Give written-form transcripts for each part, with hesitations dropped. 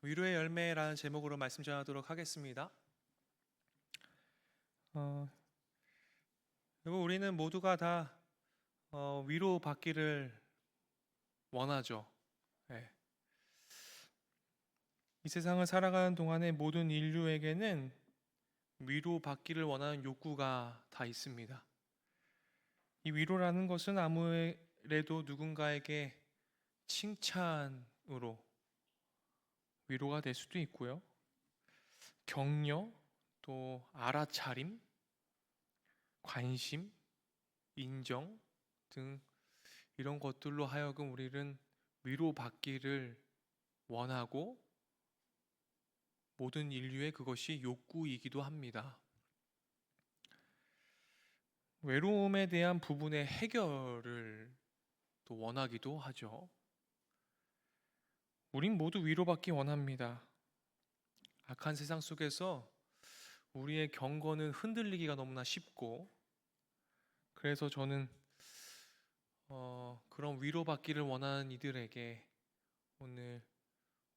위로의 열매라는 제목으로 말씀 전하도록 하겠습니다. 어, 여러분 우리는 모두가 다 위로받기를 원하죠. 예. 이 세상을 살아가는 동안에 모든 인류에게는 위로받기를 원하는 욕구가 다 있습니다. 이 위로라는 것은 아무래도 누군가에게 칭찬으로 위로가 될 수도 있고요. 격려, 또 알아차림, 관심, 인정 등 이런 것들로 하여금 우리는 위로받기를 원하고 모든 인류의 그것이 욕구이기도 합니다. 외로움에 대한 부분의 해결을 또 원하기도 하죠. 우린 모두 위로받기 원합니다. 악한 세상 속에서 우리의 경건은 흔들리기가 너무나 쉽고, 그래서 저는 그런 위로받기를 원하는 이들에게 오늘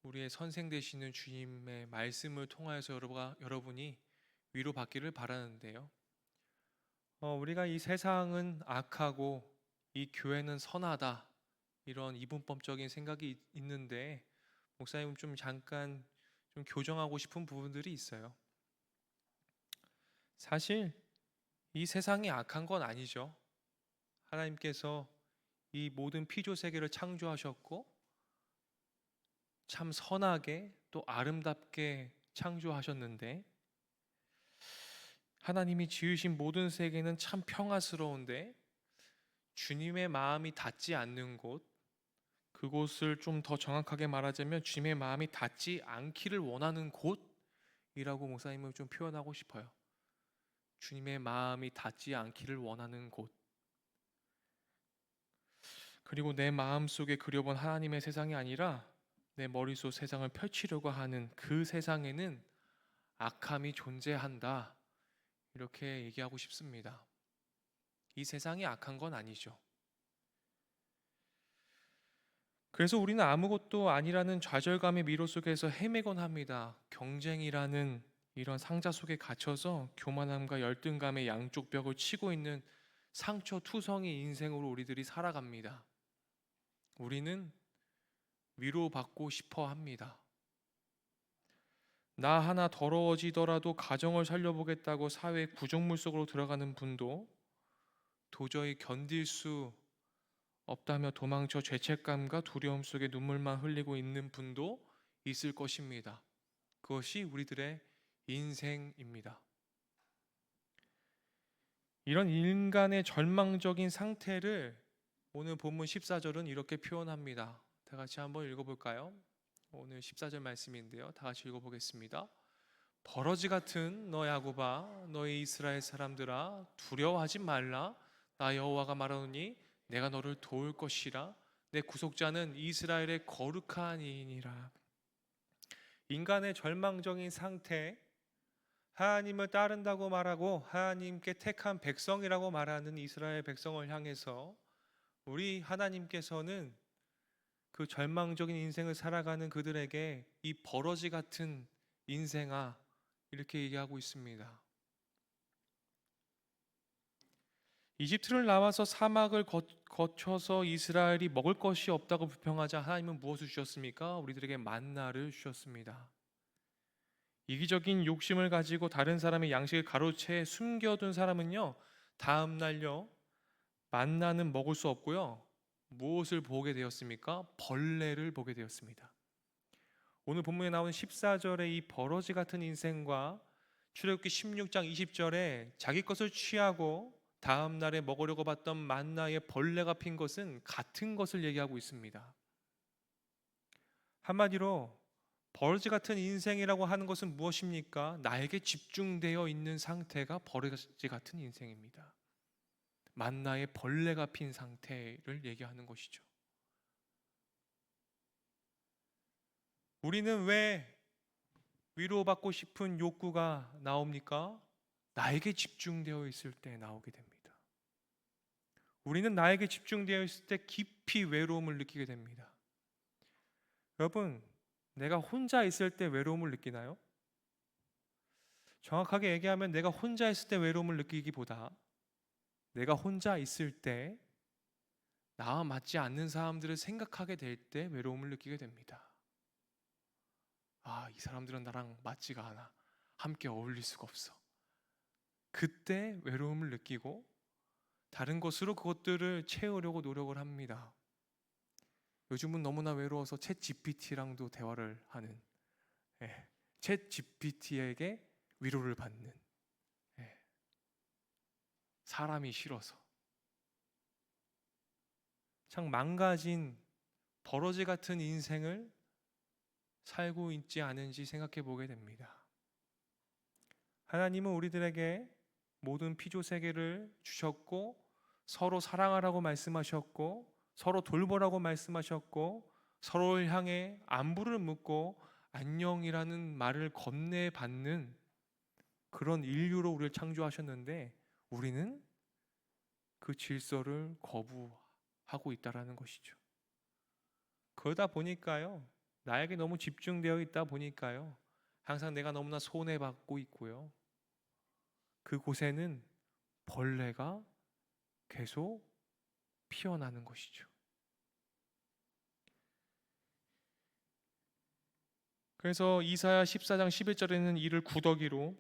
우리의 선생 되시는 주님의 말씀을 통하여서 여러분이 위로받기를 바라는데요. 우리가 이 세상은 악하고 이 교회는 선하다, 이런 이분법적인 생각이 있는데, 목사님 좀 잠깐 좀 교정하고 싶은 부분들이 있어요. 사실 이 세상이 악한 건 아니죠. 하나님께서 이 모든 피조 세계를 창조하셨고 참 선하게 또 아름답게 창조하셨는데, 하나님이 지으신 모든 세계는 참 평화스러운데 주님의 마음이 닿지 않는 곳, 그곳을 좀 더 정확하게 말하자면 주님의 마음이 닿지 않기를 원하는 곳이라고 목사님은 좀 표현하고 싶어요. 주님의 마음이 닿지 않기를 원하는 곳. 그리고 내 마음속에 그려본 하나님의 세상이 아니라 내 머릿속 세상을 펼치려고 하는 그 세상에는 악함이 존재한다, 이렇게 얘기하고 싶습니다. 이 세상이 악한 건 아니죠. 그래서 우리는 아무것도 아니라는 좌절감의 미로 속에서 헤매곤 합니다. 경쟁이라는 이런 상자 속에 갇혀서 교만함과 열등감의 양쪽 벽을 치고 있는 상처투성이 인생으로 우리들이 살아갑니다. 우리는 위로받고 싶어 합니다. 나 하나 더러워지더라도 가정을 살려보겠다고 사회 구정물 속으로 들어가는 분도, 도저히 견딜 수 없다며 도망쳐 죄책감과 두려움 속에 눈물만 흘리고 있는 분도 있을 것입니다. 그것이 우리들의 인생입니다. 이런 인간의 절망적인 상태를 오늘 본문 14절은 이렇게 표현합니다. 다 같이 한번 읽어볼까요? 오늘 14절 말씀인데요. 다 같이 읽어보겠습니다. 버러지 같은 너 야곱아, 너희 이스라엘 사람들아, 두려워하지 말라. 나 여호와가 말하노니 내가 너를 도울 것이라. 내 구속자는 이스라엘의 거룩한 이이니라. 인간의 절망적인 상태, 하나님을 따른다고 말하고 하나님께 택한 백성이라고 말하는 이스라엘 백성을 향해서 우리 하나님께서는 그 절망적인 인생을 살아가는 그들에게 이 버러지 같은 인생아, 이렇게 얘기하고 있습니다. 이집트를 나와서 사막을 거쳐서 이스라엘이 먹을 것이 없다고 불평하자 하나님은 무엇을 주셨습니까? 우리들에게 만나를 주셨습니다. 이기적인 욕심을 가지고 다른 사람의 양식을 가로채 숨겨둔 사람은요, 다음 날요 만나는 먹을 수 없고요, 무엇을 보게 되었습니까? 벌레를 보게 되었습니다. 오늘 본문에 나오는 14절의 이 버러지 같은 인생과 출애굽기 16장 20절에 자기 것을 취하고 다음 날에 먹으려고 봤던 만나에 벌레가 핀 것은 같은 것을 얘기하고 있습니다. 한마디로 버러지 같은 인생이라고 하는 것은 무엇입니까? 나에게 집중되어 있는 상태가 버러지 같은 인생입니다. 만나에 벌레가 핀 상태를 얘기하는 것이죠. 우리는 왜 위로받고 싶은 욕구가 나옵니까? 나에게 집중되어 있을 때 나오게 됩니다. 우리는 나에게 집중되어 있을 때 깊이 외로움을 느끼게 됩니다. 여러분, 내가 혼자 있을 때 외로움을 느끼나요? 정확하게 얘기하면 내가 혼자 있을 때 외로움을 느끼기보다 내가 혼자 있을 때 나와 맞지 않는 사람들을 생각하게 될 때 외로움을 느끼게 됩니다. 아, 이 사람들은 나랑 맞지가 않아. 함께 어울릴 수가 없어. 그때 외로움을 느끼고 다른 것으로 그것들을 채우려고 노력을 합니다. 요즘은 너무나 외로워서 챗 GPT랑도 대화를 하는, 챗 GPT에게 위로를 받는, 예, 사람이 싫어서 참 망가진 버러지 같은 인생을 살고 있지 않은지 생각해 보게 됩니다. 하나님은 우리들에게 모든 피조 세계를 주셨고 서로 사랑하라고 말씀하셨고 서로 돌보라고 말씀하셨고 서로를 향해 안부를 묻고 안녕이라는 말을 건네받는 그런 인류로 우리를 창조하셨는데 우리는 그 질서를 거부하고 있다라는 것이죠. 그러다 보니까요, 나에게 너무 집중되어 있다 보니까요, 항상 내가 너무나 손해받고 있고요. 그곳에는 벌레가 계속 피어나는 것이죠. 그래서 이사야 14장 11절에는 이를 구더기로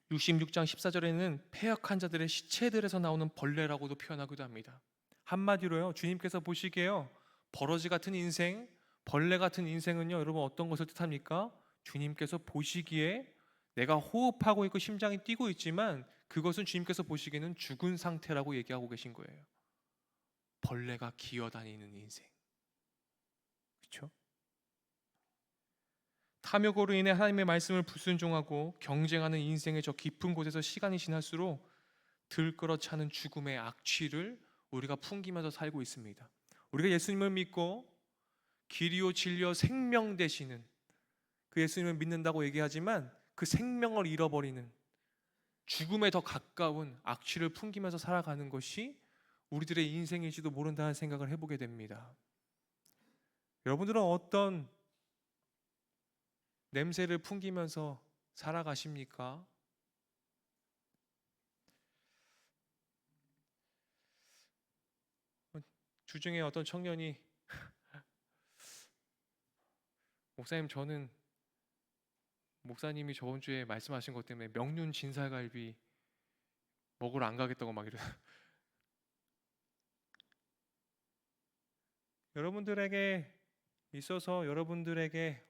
66장 14절에는 폐역한 자들의 시체들에서 나오는 벌레라고도 표현하기도 합니다. 한마디로요, 주님께서 보시기에요, 버러지 같은 인생, 벌레 같은 인생은요, 여러분 어떤 것을 뜻합니까? 주님께서 보시기에 내가 호흡하고 있고 심장이 뛰고 있지만 그것은 주님께서 보시기에는 죽은 상태라고 얘기하고 계신 거예요. 벌레가 기어다니는 인생. 그렇죠? 탐욕으로 인해 하나님의 말씀을 불순종하고 경쟁하는 인생의 저 깊은 곳에서 시간이 지날수록 들끓어차는 죽음의 악취를 우리가 풍기면서 살고 있습니다. 우리가 예수님을 믿고 길이요 진리요 생명 되시는 그 예수님을 믿는다고 얘기하지만 그 생명을 잃어버리는 죽음에 더 가까운 악취를 풍기면서 살아가는 것이 우리들의 인생일지도 모른다는 생각을 해보게 됩니다. 여러분들은 어떤 냄새를 풍기면서 살아가십니까? 주중에 어떤 청년이 목사님, 저는 목사님이 저번 주에 말씀하신 것 때문에 명륜 진살갈비 먹으러 안 가겠다고 막 이러. 여러분들에게 있어서 여러분들에게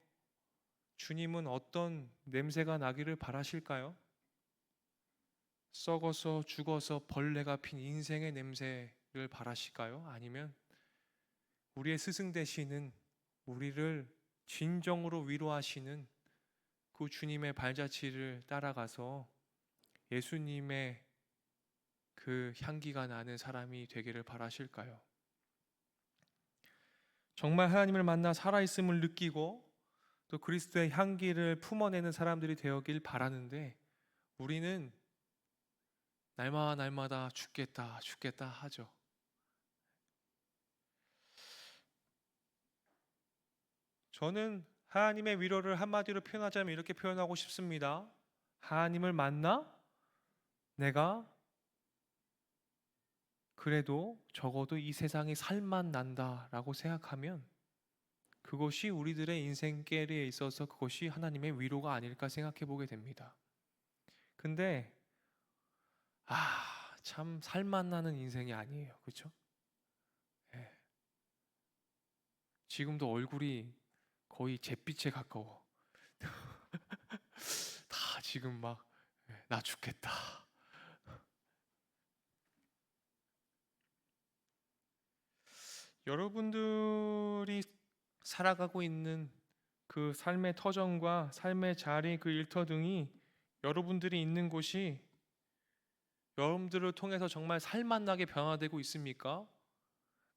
주님은 어떤 냄새가 나기를 바라실까요? 썩어서 죽어서 벌레가 핀 인생의 냄새를 바라실까요? 아니면 우리의 스승 되시는 우리를 진정으로 위로하시는 그 주님의 발자취를 따라가서 예수님의 그 향기가 나는 사람이 되기를 바라실까요? 정말 하나님을 만나 살아있음을 느끼고 또 그리스도의 향기를 품어내는 사람들이 되었길 바라는데 우리는 날마다 죽겠다 죽겠다 하죠. 저는 하나님의 위로를 한마디로 표현하자면 이렇게 표현하고 싶습니다. 하나님을 만나 내가 그래도 적어도 이 세상이 살만 난다라고 생각하면 그것이 우리들의 인생길에 있어서 그것이 하나님의 위로가 아닐까 생각해 보게 됩니다. 근데 참 살만 나는 인생이 아니에요. 그렇죠? 예. 지금도 얼굴이 거의 잿빛에 가까워. 다 지금 막 나 죽겠다. 여러분들이 살아가고 있는 그 삶의 터전과 삶의 자리, 그 일터등이 여러분들이 있는 곳이 여러분들을 통해서 정말 살맛나게 변화되고 있습니까?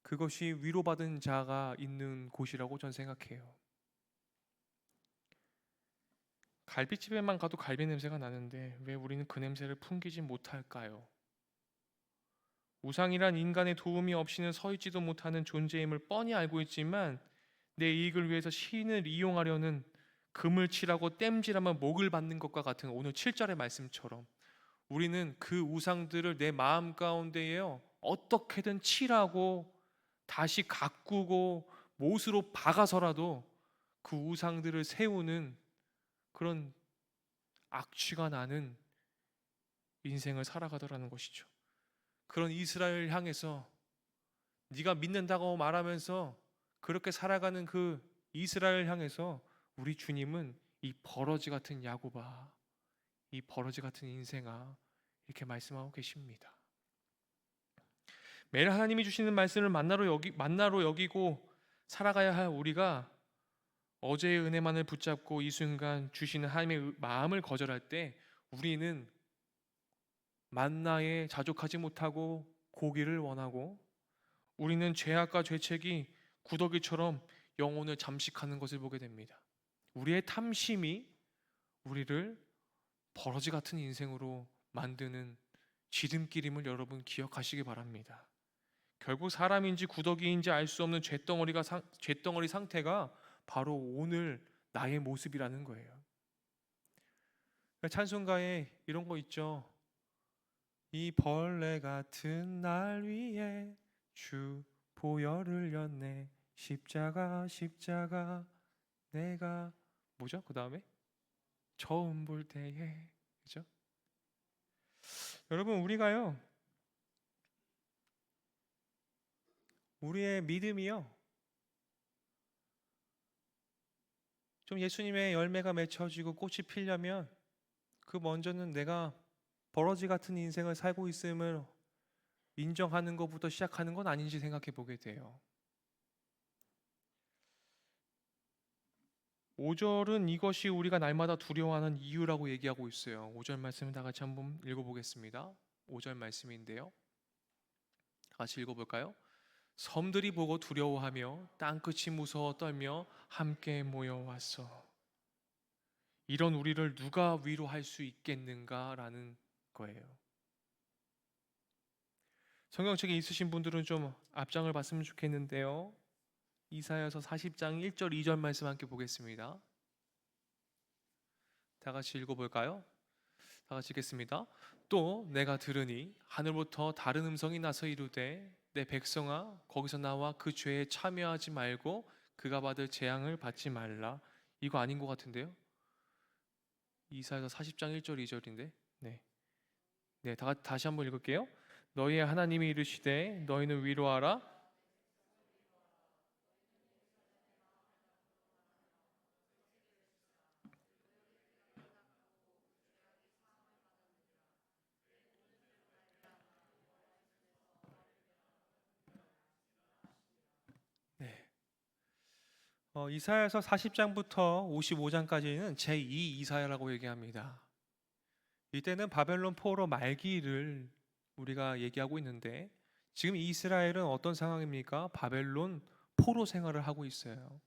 그것이 위로받은 자가 있는 곳이라고 전 생각해요. 갈비집에만 가도 갈비 냄새가 나는데 왜 우리는 그 냄새를 풍기지 못할까요? 우상이란 인간의 도움이 없이는 서 있지도 못하는 존재임을 뻔히 알고 있지만 내 이익을 위해서 신을 이용하려는 금을 칠하고 땜질하면 목을 받는 것과 같은 오늘 7절의 말씀처럼 우리는 그 우상들을 내 마음 가운데에요 어떻게든 칠하고 다시 가꾸고 못으로 박아서라도 그 우상들을 세우는 그런 악취가 나는 인생을 살아가더라는 것이죠. 그런 이스라엘 향해서 네가 믿는다고 말하면서 그렇게 살아가는 그 이스라엘 향해서 우리 주님은 이 버러지 같은 야곱아, 이 버러지 같은 인생아 이렇게 말씀하고 계십니다. 매일 하나님이 주시는 말씀을 만나로 여기고 살아가야 할 우리가 어제의 은혜만을 붙잡고 이 순간 주시는 하나님의 마음을 거절할 때 우리는 만나에 자족하지 못하고 고기를 원하고 우리는 죄악과 죄책이 구더기처럼 영혼을 잠식하는 것을 보게 됩니다. 우리의 탐심이 우리를 버러지 같은 인생으로 만드는 지름길임을 여러분 기억하시기 바랍니다. 결국 사람인지 구더기인지 알 수 없는 죄덩어리 상태가 바로 오늘 나의 모습이라는 거예요. 찬송가에 이런 거 있죠. 이 벌레 같은 날 위에 주 보혈을 흘렸네. 십자가 내가 뭐죠? 그 다음에 처음 볼 때에 그죠? 여러분 우리가요 우리의 믿음이요 좀 예수님의 열매가 맺혀지고 꽃이 피려면 그 먼저는 내가 버러지 같은 인생을 살고 있음을 인정하는 것부터 시작하는 건 아닌지 생각해 보게 돼요. 5절은 이것이 우리가 날마다 두려워하는 이유라고 얘기하고 있어요. 5절 말씀을 다 같이 한번 읽어보겠습니다. 5절 말씀인데요. 다 같이 읽어볼까요? 섬들이 보고 두려워하며 땅끝이 무서워 떨며 함께 모여왔어. 이런 우리를 누가 위로할 수 있겠는가라는 거예요. 성경책에 있으신 분들은 좀 앞장을 봤으면 좋겠는데요. 이사야서 40장 1절 2절 말씀 함께 보겠습니다. 다 같이 읽어볼까요? 다 같이 읽겠습니다. 또 내가 들으니 하늘부터 다른 음성이 나서 이르되 내 백성아 거기서 나와 그 죄에 참여하지 말고 그가 받을 재앙을 받지 말라. 이거 아닌 것 같은데요. 이사야서 40장 1절 2절인데 네, 다시 한번 읽을게요. 너희의 하나님이 이르시되 너희는 위로하라. 네. 이사야서 40장부터 55장까지는 제2 이사야라고 얘기합니다. 이때는 바벨론 포로 말기를 우리가 얘기하고 있는데 지금 이스라엘은 어떤 상황입니까? 바벨론 포로 생활을 하고 있어요.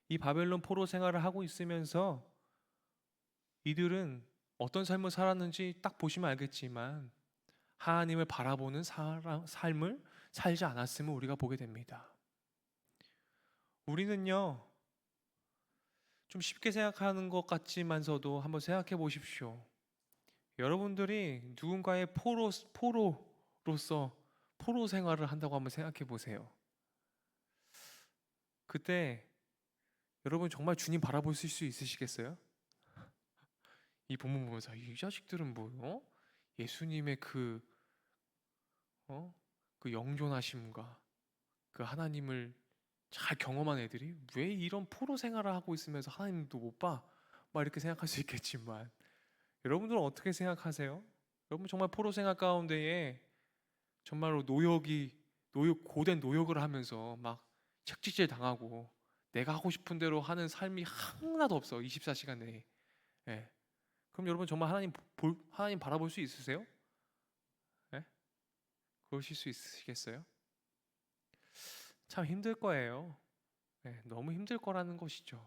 이 바벨론 포로 생활을 하고 있으면서 이들은 어떤 삶을 살았는지 딱 보시면 알겠지만 하나님을 바라보는 삶을 살지 않았음을 우리가 보게 됩니다. 우리는요 좀 쉽게 생각하는 것 같지만서도 한번 생각해 보십시오. 여러분들이 누군가의 포로로서 포로 생활을 한다고 한번 생각해 보세요. 그때 여러분 정말 주님 바라볼 수 있으시겠어요? 이 본문 보면서 이 자식들은 뭐요? 예수님의 그 영존하심과 그 하나님을 잘 경험한 애들이 왜 이런 포로 생활을 하고 있으면서 하나님도 못 봐? 막 이렇게 생각할 수 있겠지만 여러분들은 어떻게 생각하세요? 여러분 정말 포로 생활 가운데에 정말로 고된 노역을 하면서 막 책짓질 당하고 내가 하고 싶은 대로 하는 삶이 하나도 없어 24시간 내에. 예. 그럼 여러분 정말 하나님 바라볼 수 있으세요? 예? 그러실 수 있으시겠어요? 참 힘들 거예요. 예, 너무 힘들 거라는 것이죠.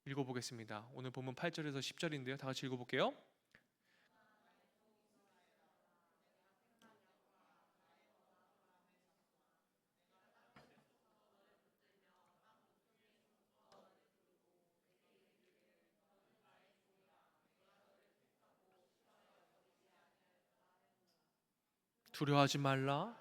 읽어보겠습니다. 오늘 본문 8절에서 10절인데요. 다 같이 읽어볼게요. 두려워하지 말라,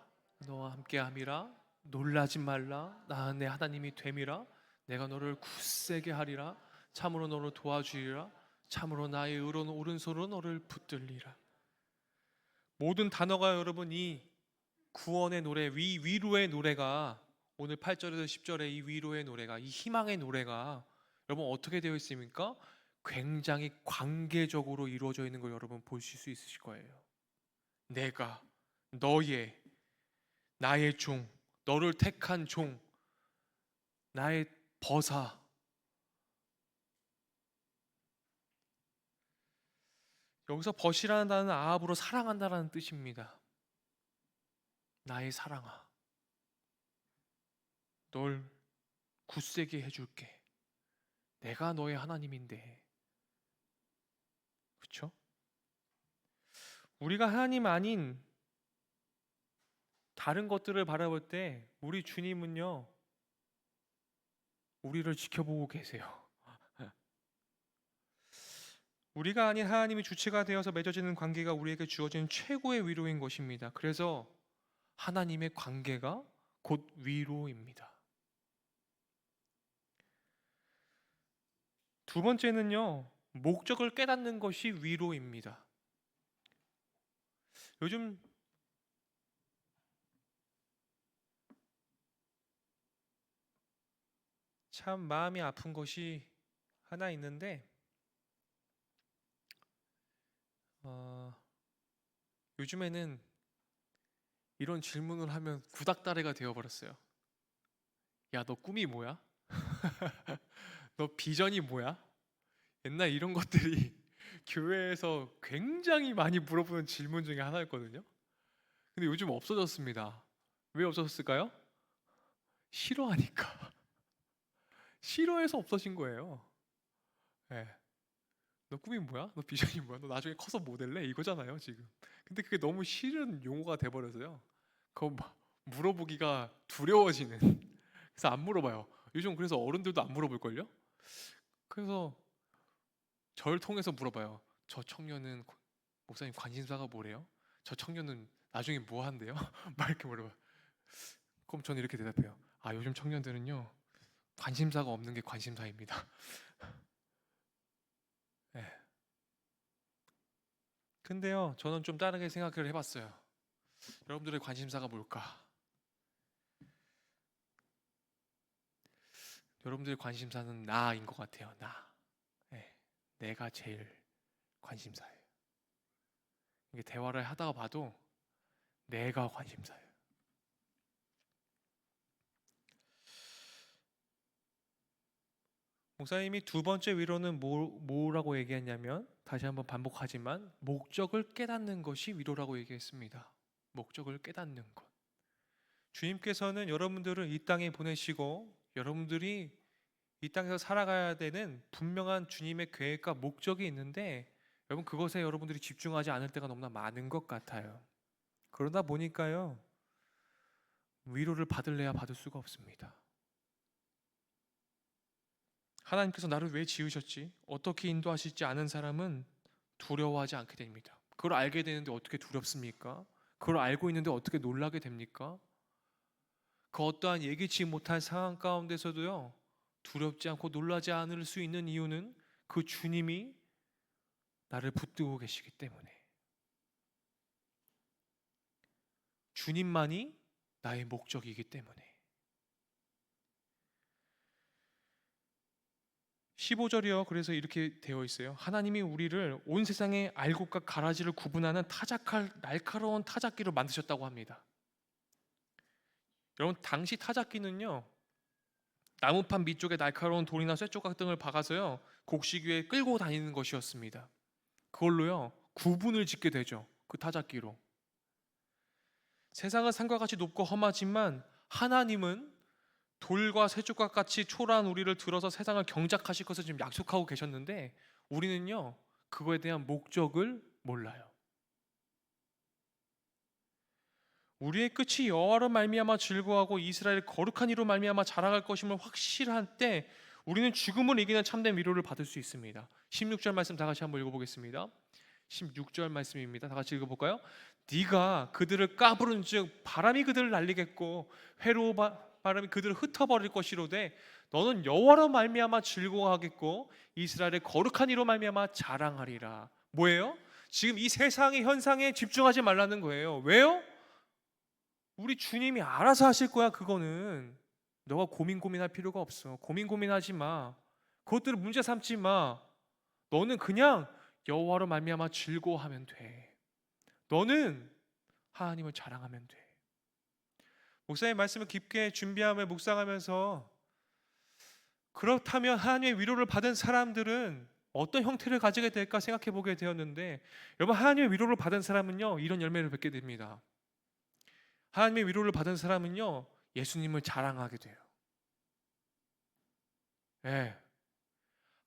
너와 함께함이라. 놀라지 말라, 나 내 하나님이 됨이라. 내가 너를 굳세게 하리라. 참으로 너를 도와주리라. 참으로 나의 의로운 오른손으로 너를 붙들리라. 모든 단어가 여러분 이 구원의 노래, 위로의 노래가, 오늘 8절에서 10절의 이 위로의 노래가, 이 희망의 노래가 여러분 어떻게 되어 있습니까? 굉장히 관계적으로 이루어져 있는 걸 여러분 보실 수 있으실 거예요. 내가 너의, 나의 종, 너를 택한 종, 나의 버사. 여기서 벗이라는 단어는 아합으로 사랑한다라는 뜻입니다. 나의 사랑아, 널 굳세게 해줄게. 내가 너의 하나님인데. 그렇죠? 우리가 하나님 아닌 다른 것들을 바라볼 때 우리 주님은요, 우리를 지켜보고 계세요. 우리가 아닌 하나님이 주체가 되어서 맺어지는 관계가 우리에게 주어진 최고의 위로인 것입니다. 그래서 하나님의 관계가 곧 위로입니다. 두 번째는요, 목적을 깨닫는 것이 위로입니다. 요즘 참 마음이 아픈 것이 하나 있는데, 요즘에는 이런 질문을 하면 구닥다리가 되어버렸어요. 야, 너 꿈이 뭐야? 너 비전이 뭐야? 옛날 이런 것들이 교회에서 굉장히 많이 물어보는 질문 중에 하나였거든요. 근데 요즘 없어졌습니다. 왜 없어졌을까요? 싫어하니까. 싫어해서 없어진 거예요. 네. 너 꿈이 뭐야? 너 비전이 뭐야? 너 나중에 커서 뭐 될래? 이거잖아요, 지금. 근데 그게 너무 싫은 용어가 돼버려서요. 그거 물어보기가 두려워지는. 그래서 안 물어봐요. 요즘 그래서 어른들도 안 물어볼걸요? 그래서 저를 통해서 물어봐요. 저 청년은 목사님 관심사가 뭐래요? 저 청년은 나중에 뭐 한대요? 막 이렇게 물어봐요. 그럼 저는 이렇게 대답해요. 아, 요즘 청년들은요, 관심사가 없는 게 관심사입니다. 네. 근데요, 저는 좀 다르게 생각을 해봤어요. 여러분들의 관심사가 뭘까? 여러분들의 관심사는 나인 것 같아요. 나. 네. 내가 제일 관심사예요. 이게 대화를 하다가 봐도 내가 관심사예요. 목사님이 두 번째 위로는 뭐라고 얘기했냐면, 다시 한번 반복하지만 목적을 깨닫는 것이 위로라고 얘기했습니다. 목적을 깨닫는 것. 주님께서는 여러분들을 이 땅에 보내시고 여러분들이 이 땅에서 살아가야 되는 분명한 주님의 계획과 목적이 있는데, 여러분 그것에 여러분들이 집중하지 않을 때가 너무나 많은 것 같아요. 그러다 보니까요, 위로를 받을래야 받을 수가 없습니다. 하나님께서 나를 왜 지으셨지? 어떻게 인도하실지 아는 사람은 두려워하지 않게 됩니다. 그걸 알게 되는데 어떻게 두렵습니까? 그걸 알고 있는데 어떻게 놀라게 됩니까? 그 어떠한 예기치 못한 상황 가운데서도요, 두렵지 않고 놀라지 않을 수 있는 이유는 그 주님이 나를 붙들고 계시기 때문에, 주님만이 나의 목적이기 때문에. 15절이요. 그래서 이렇게 되어 있어요. 하나님이 우리를 온 세상의 알곡과 가라지를 구분하는 날카로운 타작기로 만드셨다고 합니다. 여러분, 당시 타작기는요, 나무판 밑쪽에 날카로운 돌이나 쇠조각 등을 박아서요, 곡식 위에 끌고 다니는 것이었습니다. 그걸로요, 구분을 짓게 되죠. 그 타작기로. 세상은 산과 같이 높고 험하지만 하나님은 돌과 새죽과 같이 초라한 우리를 들어서 세상을 경작하실 것을 지금 약속하고 계셨는데 우리는요 그거에 대한 목적을 몰라요. 우리의 끝이 여호와로 말미암아 즐거워하고 이스라엘 거룩한 이로 말미암아 자랑할 것임을 확실한 때 우리는 죽음을 이기는 참된 위로를 받을 수 있습니다. 16절 말씀 다 같이 한번 읽어보겠습니다. 16절 말씀입니다. 다 같이 읽어볼까요? 네가 그들을 까부른즉 바람이 그들을 날리겠고 회로 바람이 그들을 흩어버릴 것이로되 너는 여호와로 말미암아 즐거워하겠고 이스라엘의 거룩한 이로 말미암아 자랑하리라. 뭐예요? 지금 이 세상의 현상에 집중하지 말라는 거예요. 왜요? 우리 주님이 알아서 하실 거야. 그거는 너가 고민할 필요가 없어. 고민하지 마. 그것들을 문제 삼지 마. 너는 그냥 여호와로 말미암아 즐거워하면 돼. 너는 하나님을 자랑하면 돼. 목사님 말씀을 깊게 준비하며 묵상하면서 그렇다면 하나님의 위로를 받은 사람들은 어떤 형태를 가지게 될까 생각해 보게 되었는데 여러분 하나님의 위로를 받은 사람은요 이런 열매를 맺게 됩니다. 하나님의 위로를 받은 사람은요 예수님을 자랑하게 돼요. 예.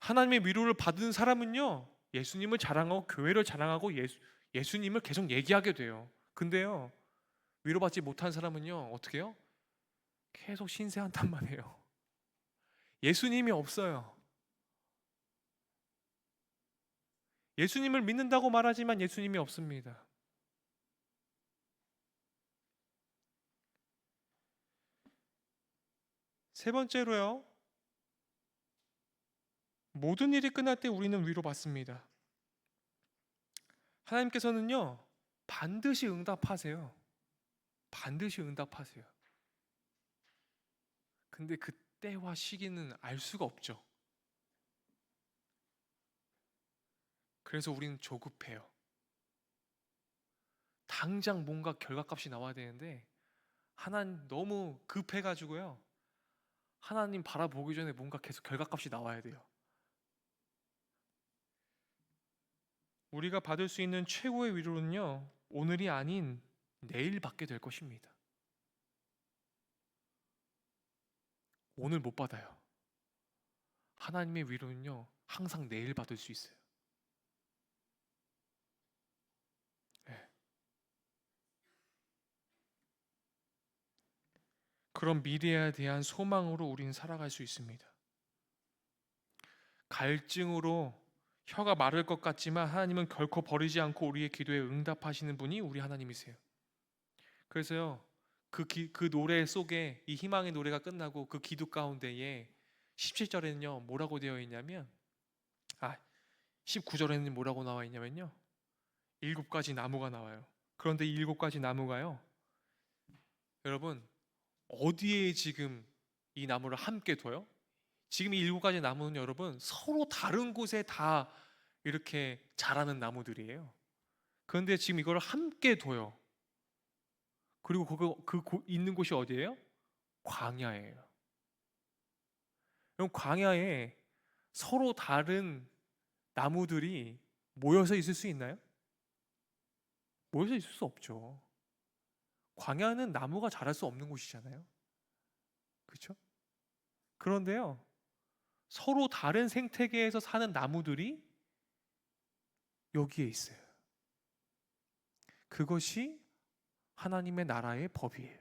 하나님의 위로를 받은 사람은요 예수님을 자랑하고 교회를 자랑하고 예수님을 계속 얘기하게 돼요. 근데요 위로받지 못한 사람은요 어떻게 해요? 계속 신세한탄만 해요. 예수님이 없어요. 예수님을 믿는다고 말하지만 예수님이 없습니다. 세 번째로요 모든 일이 끝날 때 우리는 위로받습니다. 하나님께서는요 반드시 응답하세요. 반드시 응답하세요. 근데 그 때와 시기는 알 수가 없죠. 그래서 우리는 조급해요. 당장 뭔가 결과값이 나와야 되는데 하나님 너무 급해가지고요 하나님 바라보기 전에 뭔가 계속 결과값이 나와야 돼요. 우리가 받을 수 있는 최고의 위로는요 오늘이 아닌 내일 받게 될 것입니다. 오늘 못 받아요. 하나님의 위로는요 항상 내일 받을 수 있어요. 네. 그런 미래에 대한 소망으로 우리는 살아갈 수 있습니다. 갈증으로 혀가 마를 것 같지만 하나님은 결코 버리지 않고 우리의 기도에 응답하시는 분이 우리 하나님이세요. 그래서요 그 노래 속에 이 희망의 노래가 끝나고 그 기도 가운데에 17절에는요 뭐라고 되어 있냐면 19절에는 뭐라고 나와 있냐면요 7가지 나무가 나와요. 그런데 이 7가지 나무가요 여러분 어디에 지금 이 나무를 함께 둬요? 지금 이 7가지 나무는 여러분 서로 다른 곳에 다 이렇게 자라는 나무들이에요. 그런데 지금 이걸 함께 둬요. 그리고 있는 곳이 어디예요? 광야예요. 그럼 광야에 서로 다른 나무들이 모여서 있을 수 있나요? 모여서 있을 수 없죠. 광야는 나무가 자랄 수 없는 곳이잖아요. 그렇죠? 그런데요. 서로 다른 생태계에서 사는 나무들이 여기에 있어요. 그것이 하나님의 나라의 법이에요.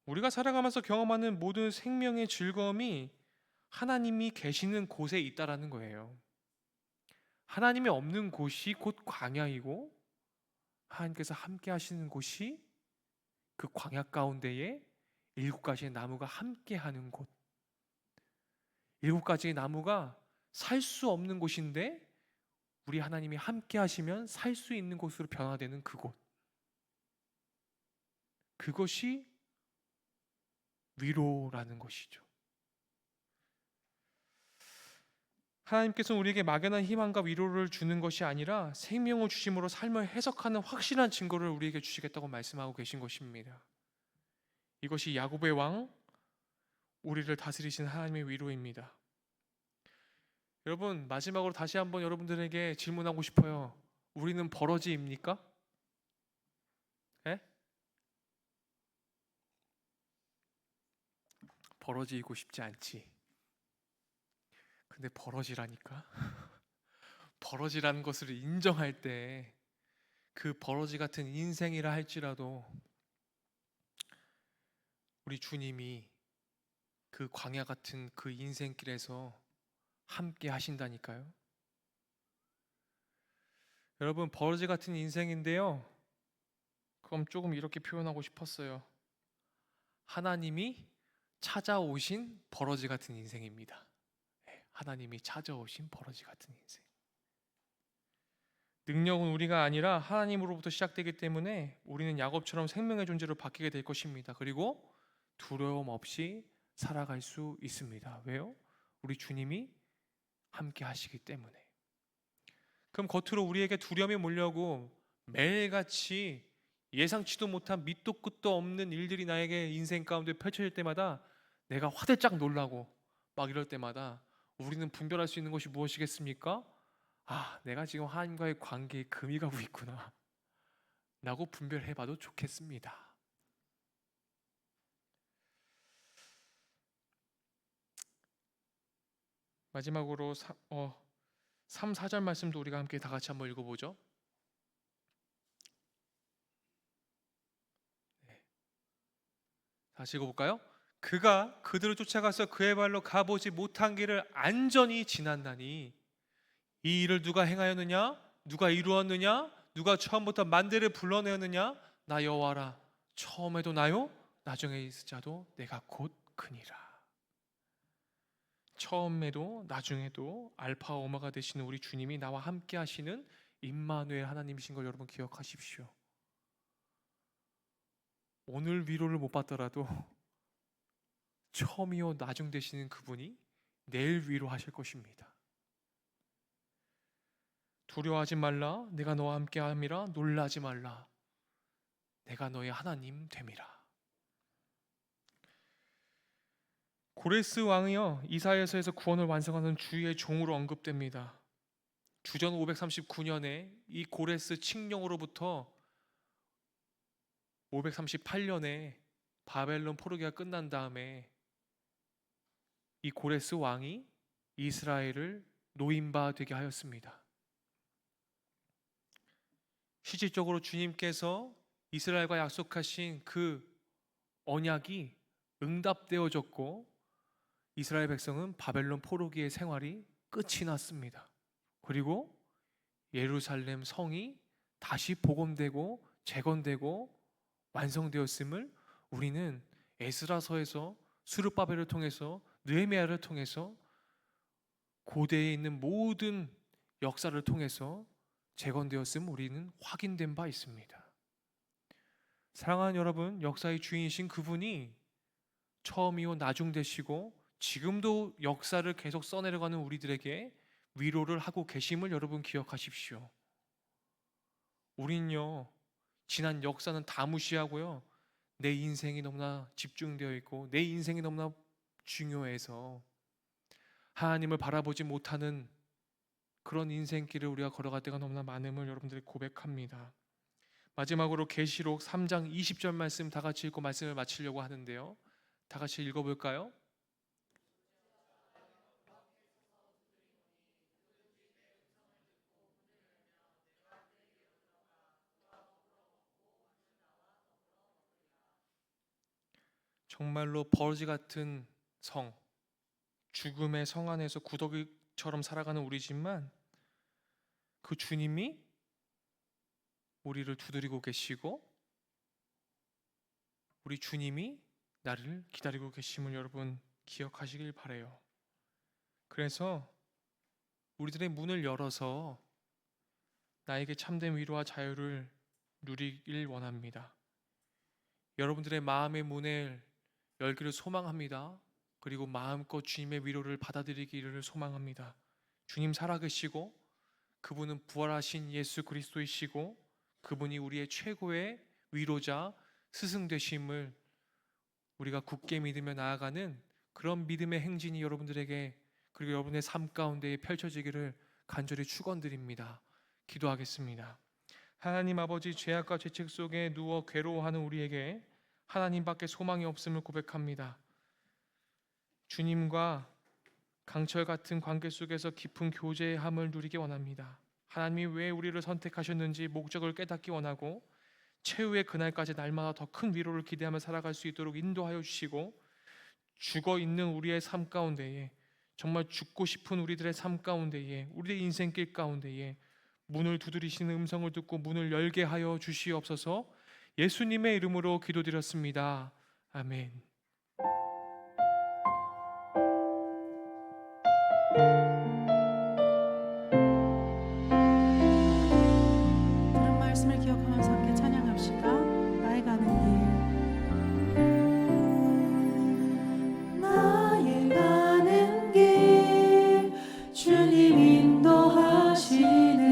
우리가 살아가면서 경험하는 모든 생명의 즐거움이 하나님이 계시는 곳에 있다라는 거예요. 하나님이 없는 곳이 곧 광야이고 하나님께서 함께 하시는 곳이 그 광야 가운데에 7가지의 나무가 함께 하는 곳. 7가지의 나무가 살 수 없는 곳인데 우리 하나님이 함께 하시면 살 수 있는 곳으로 변화되는 그곳. 그것이 위로라는 것이죠. 하나님께서는 우리에게 막연한 희망과 위로를 주는 것이 아니라 생명을 주심으로 삶을 해석하는 확실한 증거를 우리에게 주시겠다고 말씀하고 계신 것입니다. 이것이 야곱의 왕, 우리를 다스리신 하나님의 위로입니다. 여러분 마지막으로 다시 한번 여러분들에게 질문하고 싶어요. 우리는 버러지입니까? 예? 벌어지고 싶지 않지. 근데 벌어지라니까. 벌어지라는 것을 인정할 때 그 벌어지 같은 인생이라 할지라도 우리 주님이 그 광야 같은 그 인생길에서 함께 하신다니까요. 여러분, 버러지 같은 인생인데요. 그럼 조금 이렇게 표현하고 싶었어요. 하나님이 찾아오신 버러지 같은 인생입니다. 하나님이 찾아오신 버러지 같은 인생. 능력은 우리가 아니라 하나님으로부터 시작되기 때문에 우리는 야곱처럼 생명의 존재로 바뀌게 될 것입니다. 그리고 두려움 없이 살아갈 수 있습니다. 왜요? 우리 주님이 함께 하시기 때문에. 그럼 겉으로 우리에게 두려움이 몰려오고 매일같이 예상치도 못한 밑도 끝도 없는 일들이 나에게 인생 가운데 펼쳐질 때마다 내가 화들짝 놀라고 막 이럴 때마다 우리는 분별할 수 있는 것이 무엇이겠습니까? 아, 내가 지금 하나님과의 관계에 금이 가고 있구나 라고 분별해봐도 좋겠습니다. 마지막으로 3, 4절 말씀도 우리가 함께 다 같이 한번 읽어보죠. 다시 읽어볼까요? 그가 그들을 쫓아가서 그의 발로 가보지 못한 길을 안전히 지났나니 이 일을 누가 행하였느냐? 누가 이루었느냐? 누가 처음부터 만대를 불러내었느냐? 나 여호와라. 처음에도 나요? 나중에 있을 자도 내가 곧 그니라. 처음에도 나중에도 알파 오메가 되시는 우리 주님이 나와 함께 하시는 임마누엘 하나님이신 걸 여러분 기억하십시오. 오늘 위로를 못 받더라도 처음이요 나중 되시는 그분이 내일 위로하실 것입니다. 두려워하지 말라. 내가 너와 함께 함이라. 놀라지 말라. 내가 너의 하나님 됨이라. 고레스 왕이요 이사야서에서 구원을 완성하는 주의 종으로 언급됩니다. 주전 539년에 이 고레스 칙령으로부터 538년에 바벨론 포로기가 끝난 다음에 이 고레스 왕이 이스라엘을 노임바 되게 하였습니다. 실질적으로 주님께서 이스라엘과 약속하신 그 언약이 응답되어졌고 이스라엘 백성은 바벨론 포로기의 생활이 끝이 났습니다. 그리고 예루살렘 성이 다시 복원되고 재건되고 완성되었음을 우리는 에스라서에서 스룹바벨을 통해서 느헤미야를 통해서 고대에 있는 모든 역사를 통해서 재건되었음을 우리는 확인된 바 있습니다. 사랑하는 여러분, 역사의 주인이신 그분이 처음이요 나중 되시고 지금도 역사를 계속 써내려가는 우리들에게 위로를 하고 계심을 여러분 기억하십시오. 우린요 지난 역사는 다 무시하고요 내 인생이 너무나 집중되어 있고 내 인생이 너무나 중요해서 하나님을 바라보지 못하는 그런 인생길을 우리가 걸어갈 때가 너무나 많음을 여러분들이 고백합니다. 마지막으로 계시록 3장 20절 말씀 다 같이 읽고 말씀을 마치려고 하는데요, 다 같이 읽어볼까요? 정말로 버러지 같은 성, 죽음의 성 안에서 구더기처럼 살아가는 우리지만 그 주님이 우리를 두드리고 계시고 우리 주님이 나를 기다리고 계심을 여러분 기억하시길 바라요. 그래서 우리들의 문을 열어서 나에게 참된 위로와 자유를 누리길 원합니다. 여러분들의 마음의 문을 열기를 소망합니다. 그리고 마음껏 주님의 위로를 받아들이기를 소망합니다. 주님 살아계시고 그분은 부활하신 예수 그리스도이시고 그분이 우리의 최고의 위로자 스승 되심을 우리가 굳게 믿으며 나아가는 그런 믿음의 행진이 여러분들에게 그리고 여러분의 삶 가운데 펼쳐지기를 간절히 축원드립니다. 기도하겠습니다. 하나님 아버지, 죄악과 죄책 속에 누워 괴로워하는 우리에게 하나님밖에 소망이 없음을 고백합니다. 주님과 강철 같은 관계 속에서 깊은 교제함을 누리기 원합니다. 하나님이 왜 우리를 선택하셨는지 목적을 깨닫기 원하고 최후의 그날까지 날마다 더 큰 위로를 기대하며 살아갈 수 있도록 인도하여 주시고, 죽어 있는 우리의 삶 가운데에, 정말 죽고 싶은 우리들의 삶 가운데에, 우리의 인생길 가운데에 문을 두드리시는 음성을 듣고 문을 열게 하여 주시옵소서. 예수님의 이름으로 기도드렸습니다. 아멘. 들은 말씀을 기억하면서 함께 찬양합시다. 나의 가는 길, 나의 가는 길, 주님 인도하시네.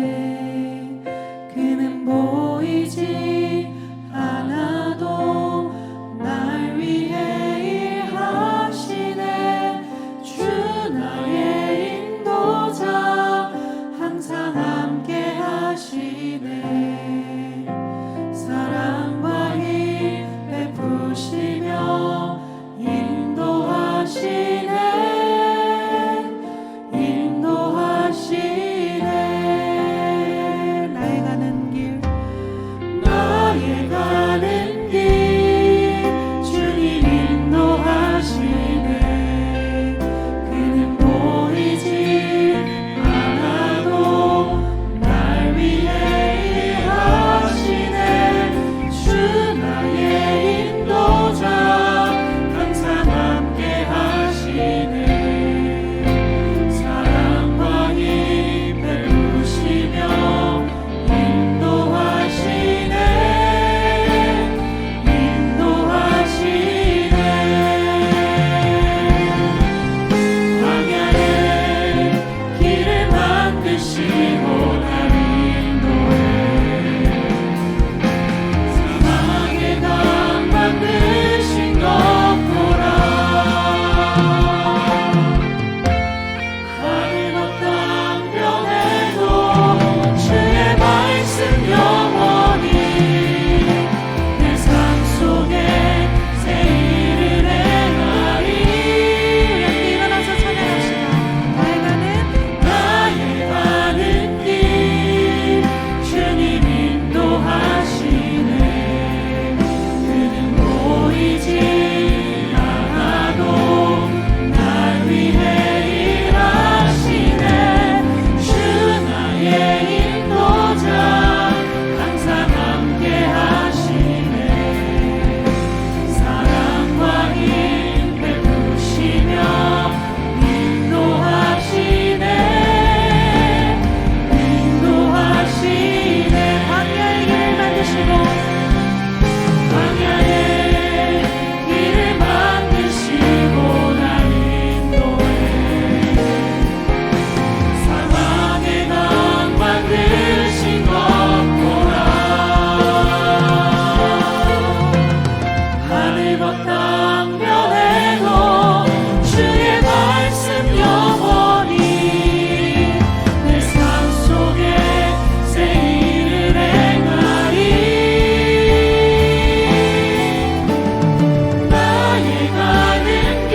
그는 보이지 않아도 날 위해 일하시네. 주 나의 인도자, 항상 함께 하시네. 사랑과 힘 베푸시며 인도하시네. 인도하시네. 나의 가는 길, 나의 가는 길, 주님 인도하시네. 그는 보이지 않아도 날 위해 일하시네. 주 나의 인도자, 항상 함께 하시네. 사랑과 힘 베푸시며 인도하시네. 인도하시네. 광야에 길을 만드시고 날 인도해. 사망의 강 만드신 것 보라. 하늘과 땅 변해도 주의 말씀 영원히 내 삶 속에 새 일을 행하리. 일어나서 찬양합시다. 나의 가는 길, 주님 인도하시네. 그는 보이지 않아도 날 위해 일하시네. 주 나의 인도자, 항상 함께 하시네. 사랑과 힘 베푸시며 인도하시네. 인도하시네. 광야의 길을 만드시고, 광야의 길을 만드시고 날 인도해. 사망의 강 만드신 것 보라. 하늘과 땅 변해도 주의 말씀 영원히 내 삶 속에 새 일을 행하리. 나의 가는 길,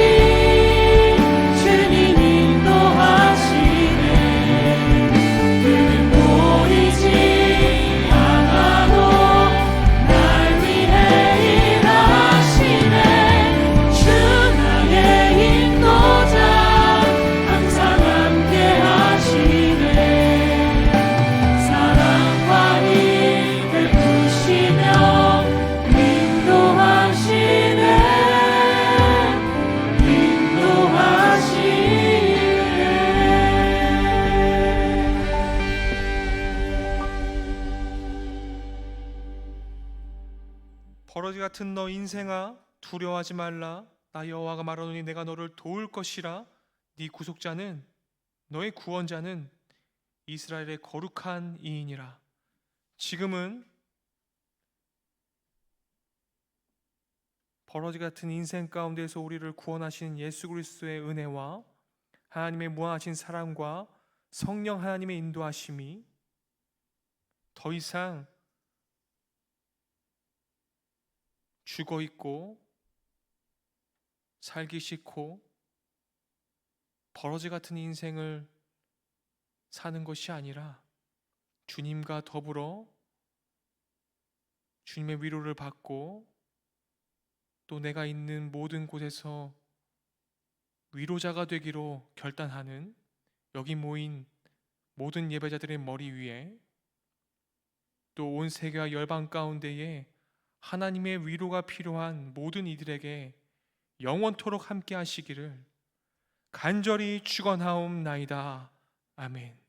주님 인도하시네. 그는 보이지 않아도 날 위해 일하시네. 주 나의 인도자, 항상 함께 하시네. 사랑과 힘 베푸시며 인도하시네. 버러지 같은 너 인생아, 두려워하지 말라. 나 여호와가 말하노니 내가 너를 도울 것이라. 네 구속자는, 너의 구원자는 이스라엘의 거룩한 이인이라. 지금은 버러지 같은 인생 가운데서 우리를 구원하신 예수 그리스도의 은혜와 하나님의 무한하신 사랑과 성령 하나님의 인도하심이 더 이상 죽어 있고 살기 싫고 버러지 같은 인생을 사는 것이 아니라 주님과 더불어 주님의 위로를 받고 또 내가 있는 모든 곳에서 위로자가 되기로 결단하는 여기 모인 모든 예배자들의 머리 위에 또 온 세계와 열방 가운데에 하나님의 위로가 필요한 모든 이들에게 영원토록 함께 하시기를 간절히 축원하옵나이다. 아멘.